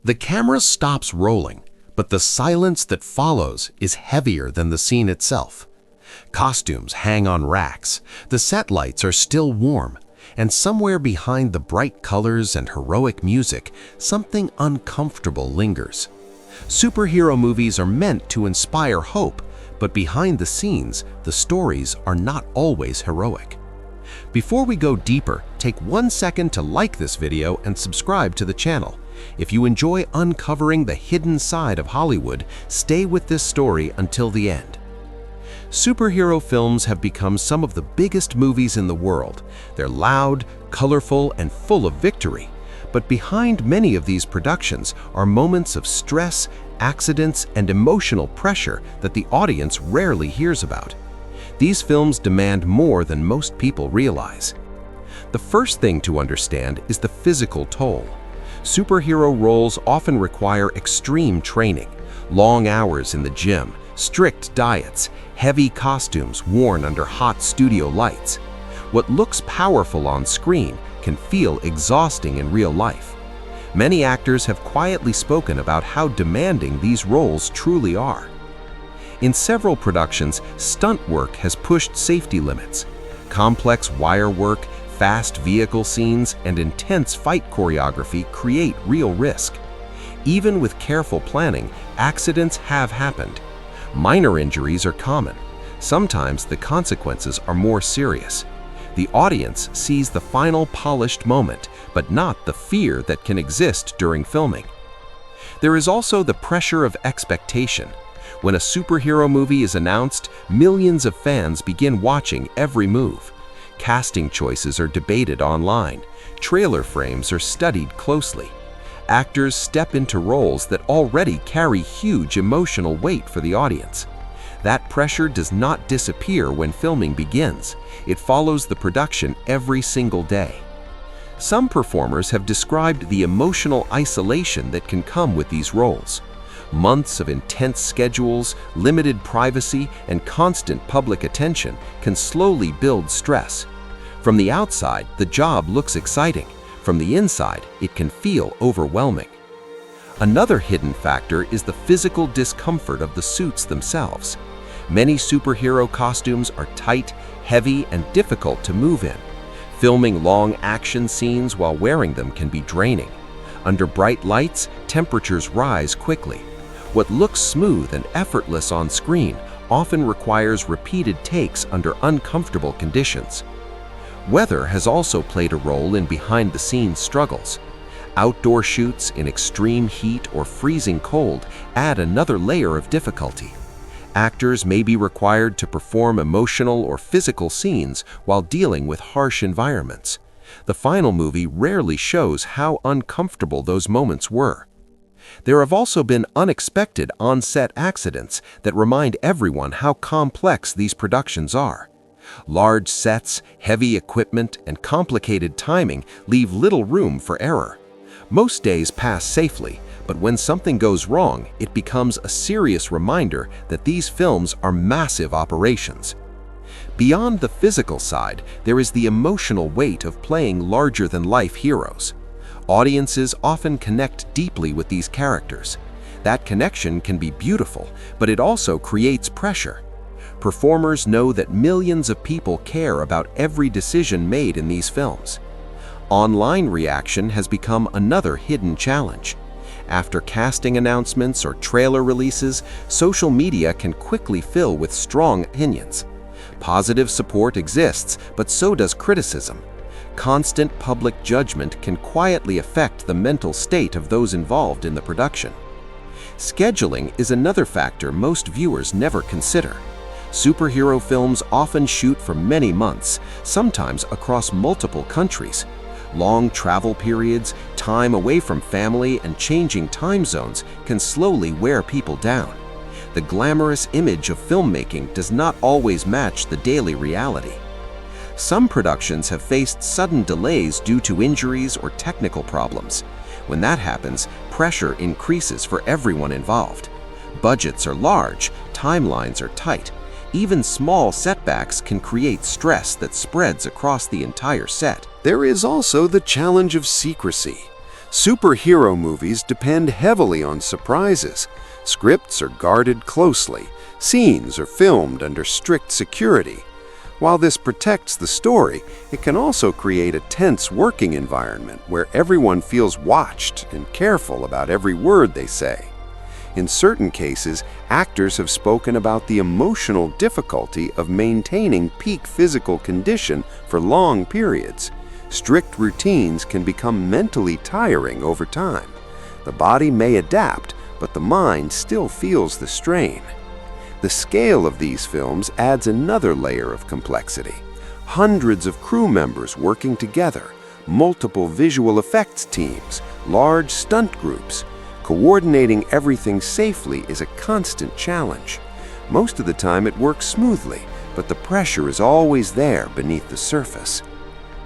The camera stops rolling, but the silence that follows is heavier than the scene itself. Costumes hang on racks, the set lights are still warm, and somewhere behind the bright colors and heroic music, something uncomfortable lingers. Superhero movies are meant to inspire hope, but behind the scenes, the stories are not always heroic. Before we go deeper, take 1 second to like this video and subscribe to the channel. If you enjoy uncovering the hidden side of Hollywood, stay with this story until the end. Superhero films have become some of the biggest movies in the world. They're loud, colorful, and full of victory. But behind many of these productions are moments of stress, accidents, and emotional pressure that the audience rarely hears about. These films demand more than most people realize. The first thing to understand is the physical toll. Superhero roles often require extreme training, long hours in the gym, strict diets, heavy costumes worn under hot studio lights. What looks powerful on screen can feel exhausting in real life. Many actors have quietly spoken about how demanding these roles truly are. In several productions, stunt work has pushed safety limits. Complex wire work, fast vehicle scenes, and intense fight choreography create real risk. Even with careful planning, accidents have happened. Minor injuries are common. Sometimes the consequences are more serious. The audience sees the final polished moment, but not the fear that can exist during filming. There is also the pressure of expectation. When a superhero movie is announced, millions of fans begin watching every move. Casting choices are debated online. Trailer frames are studied closely. Actors step into roles that already carry huge emotional weight for the audience. That pressure does not disappear when filming begins. It follows the production every single day. Some performers have described the emotional isolation that can come with these roles. Months of intense schedules, limited privacy, and constant public attention can slowly build stress. From the outside, the job looks exciting. From the inside, it can feel overwhelming. Another hidden factor is the physical discomfort of the suits themselves. Many superhero costumes are tight, heavy, and difficult to move in. Filming long action scenes while wearing them can be draining. Under bright lights, temperatures rise quickly. What looks smooth and effortless on screen often requires repeated takes under uncomfortable conditions. Weather has also played a role in behind-the-scenes struggles. Outdoor shoots in extreme heat or freezing cold add another layer of difficulty. Actors may be required to perform emotional or physical scenes while dealing with harsh environments. The final movie rarely shows how uncomfortable those moments were. There have also been unexpected on-set accidents that remind everyone how complex these productions are. Large sets, heavy equipment, and complicated timing leave little room for error. Most days pass safely, but when something goes wrong, it becomes a serious reminder that these films are massive operations. Beyond the physical side, there is the emotional weight of playing larger-than-life heroes. Audiences often connect deeply with these characters. That connection can be beautiful, but it also creates pressure. Performers know that millions of people care about every decision made in these films. Online reaction has become another hidden challenge. After casting announcements or trailer releases, social media can quickly fill with strong opinions. Positive support exists, but so does criticism. Constant public judgment can quietly affect the mental state of those involved in the production. Scheduling is another factor most viewers never consider. Superhero films often shoot for many months, sometimes across multiple countries. Long travel periods, time away from family, and changing time zones can slowly wear people down. The glamorous image of filmmaking does not always match the daily reality. Some productions have faced sudden delays due to injuries or technical problems. When that happens, pressure increases for everyone involved. Budgets are large, timelines are tight. Even small setbacks can create stress that spreads across the entire set. There is also the challenge of secrecy. Superhero movies depend heavily on surprises. Scripts are guarded closely. Scenes are filmed under strict security. While this protects the story, it can also create a tense working environment where everyone feels watched and careful about every word they say. In certain cases, actors have spoken about the emotional difficulty of maintaining peak physical condition for long periods. Strict routines can become mentally tiring over time. The body may adapt, but the mind still feels the strain. The scale of these films adds another layer of complexity. Hundreds of crew members working together, multiple visual effects teams, large stunt groups. Coordinating everything safely is a constant challenge. Most of the time it works smoothly, but the pressure is always there beneath the surface.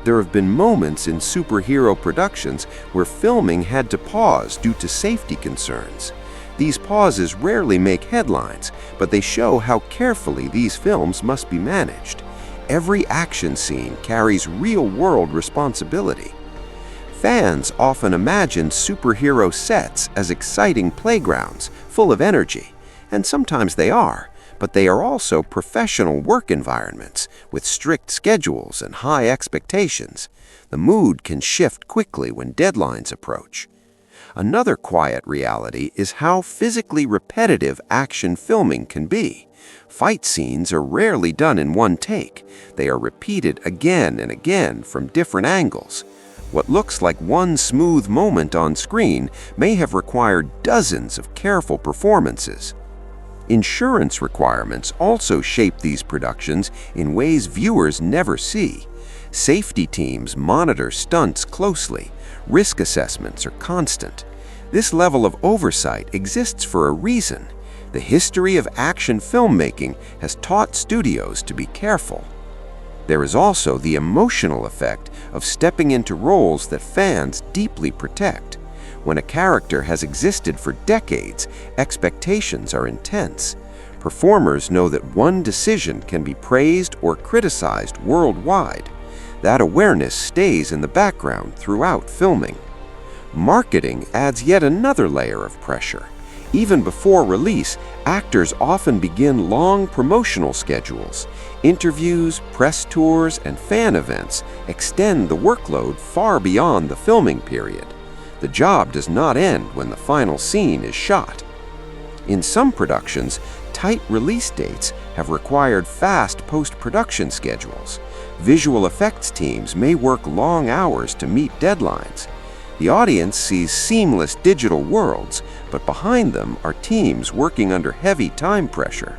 There have been moments in superhero productions where filming had to pause due to safety concerns. These pauses rarely make headlines, but they show how carefully these films must be managed. Every action scene carries real-world responsibility. Fans often imagine superhero sets as exciting playgrounds full of energy, and sometimes they are, but they are also professional work environments with strict schedules and high expectations. The mood can shift quickly when deadlines approach. Another quiet reality is how physically repetitive action filming can be. Fight scenes are rarely done in one take. They are repeated again and again from different angles. What looks like one smooth moment on screen may have required dozens of careful performances. Insurance requirements also shape these productions in ways viewers never see. Safety teams monitor stunts closely. Risk assessments are constant. This level of oversight exists for a reason. The history of action filmmaking has taught studios to be careful. There is also the emotional effect of stepping into roles that fans deeply protect. When a character has existed for decades, expectations are intense. Performers know that one decision can be praised or criticized worldwide. That awareness stays in the background throughout filming. Marketing adds yet another layer of pressure. Even before release, actors often begin long promotional schedules. Interviews, press tours, and fan events extend the workload far beyond the filming period. The job does not end when the final scene is shot. In some productions, tight release dates have required fast post-production schedules. Visual effects teams may work long hours to meet deadlines. The audience sees seamless digital worlds, but behind them are teams working under heavy time pressure.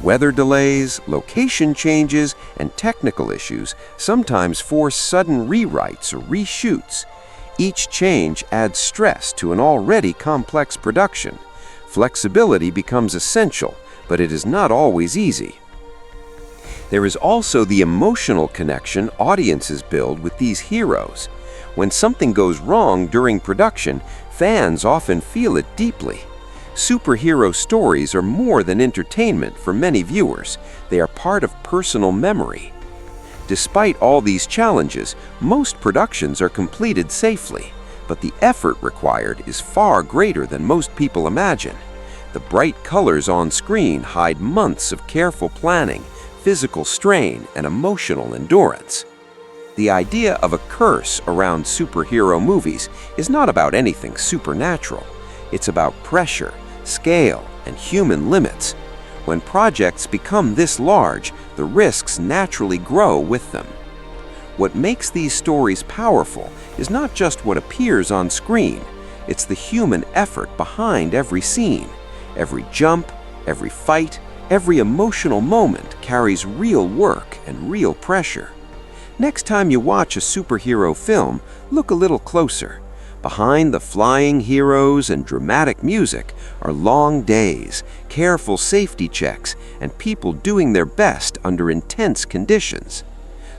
Weather delays, location changes, and technical issues sometimes force sudden rewrites or reshoots. Each change adds stress to an already complex production. Flexibility becomes essential, but it is not always easy. There is also the emotional connection audiences build with these heroes. When something goes wrong during production, fans often feel it deeply. Superhero stories are more than entertainment for many viewers. They are part of personal memory. Despite all these challenges, most productions are completed safely, but the effort required is far greater than most people imagine. The bright colors on screen hide months of careful planning, physical strain, and emotional endurance. The idea of a curse around superhero movies is not about anything supernatural. It's about pressure, scale, and human limits. When projects become this large, the risks naturally grow with them. What makes these stories powerful is not just what appears on screen. It's the human effort behind every scene. Every jump, every fight, every emotional moment carries real work and real pressure. Next time you watch a superhero film, look a little closer. Behind the flying heroes and dramatic music are long days, careful safety checks, and people doing their best under intense conditions.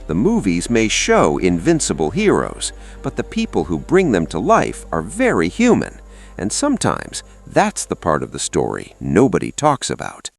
The movies may show invincible heroes, but the people who bring them to life are very human, and sometimes that's the part of the story nobody talks about.